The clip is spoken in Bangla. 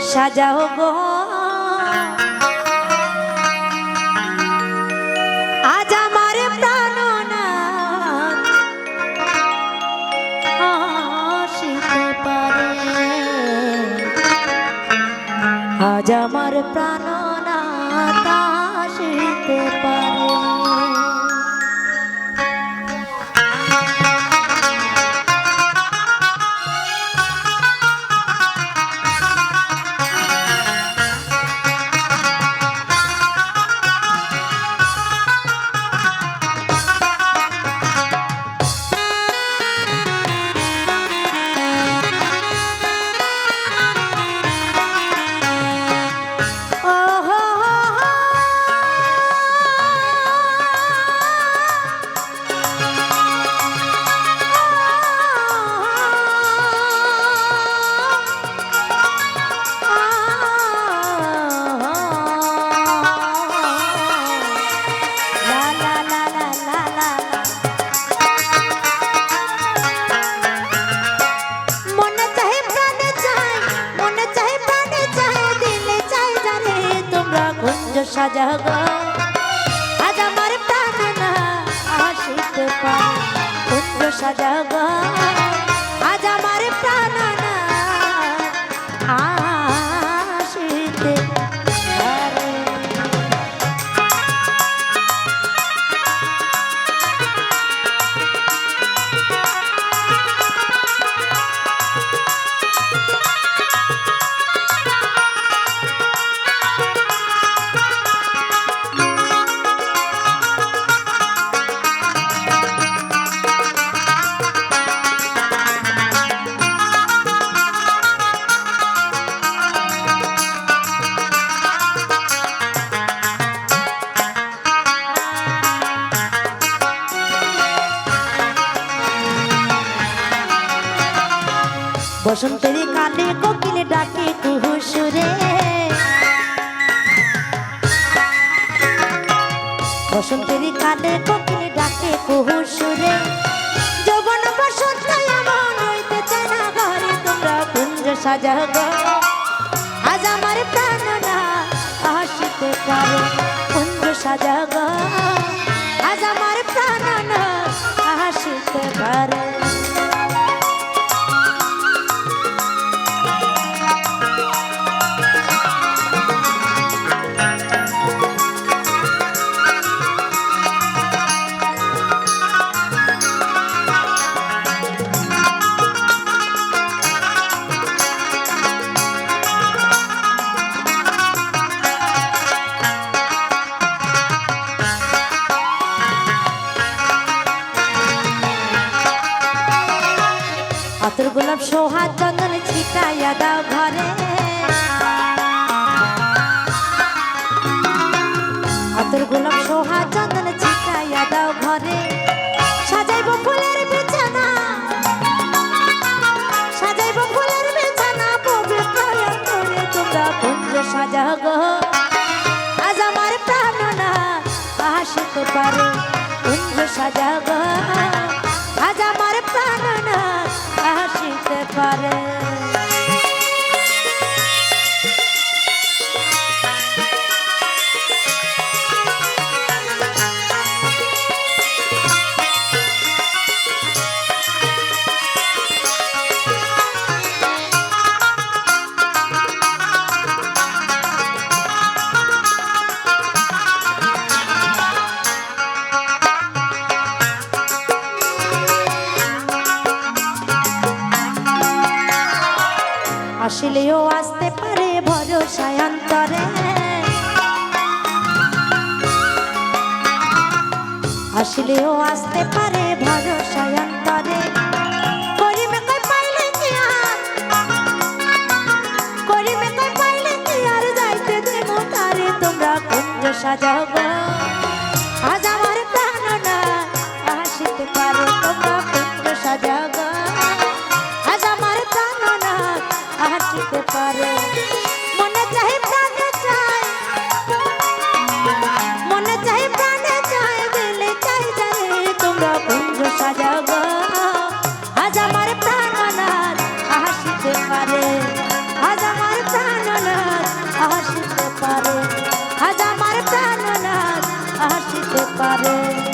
সাজাও গো আজ আমার প্রাণনাথ আসিতে পারে, আজ আমার প্রাণনাথ আসিতে পারে। সাজাও গো আজ আমার প্রাণনাথ আসিতে পারে, কুঞ্জ সাজাও গো আজ আমার প্রাণনাথ আসিতে পারে। বসন্তের কানে কোকিল ডাকে কুহু সুরে, বসন্তের কানে কোকিল ডাকে কুহু সুরে, যৌবন বসন্ত এমন হইতে চায় না ঘরে, তোমরা কুঞ্জ সাজাও গো আজ আমার প্রাণনাথ আসিতে পারে, কুঞ্জ সাজাও গো আজ আমার প্রাণনাথ আসিতে পারে। আতর গোলাপ সোহাগ চন্দন ছিটাইয়া দাও ঘরে, আতর গোলাপ সোহাগ চন্দন ছিটাইয়া দাও ঘরে, সাজাইব ফুলের বিছানা, সাজাইব ফুলের বিছানা পবিত্র করে, তোমরা কুঞ্জ সাজাও গো আজ আমার প্রাণনাথ আসিতে পারে, কুঞ্জ সাজাও গো আজ আমার প্রাণনাথ আসিতে পারে। আসলেও আসতে পারে ভরসায় অন্তরে, আসলেও আসতে পারে ভরসায় অন্তরে, করিবে কই পাইলে কি আর, করিবে কই পাইলে কি আর যাইতে দেব তারে, তোমরা কুঞ্জ সাজাও গো আজ আমার প্রাণনাথ আসিতে পারে, তোমরা কুঞ্জ সাজাও গো আজ আমার প্রাণনাথ আসিতে পারে। মনে চাই প্রাণে চাই, মনে চাই প্রাণে চাই, দিলে চাই জানে, তোমরা কুঞ্জ সাজাও গো আজ আমার প্রাণনাথ আসিতে পারে, আজ আমার প্রাণ পারে।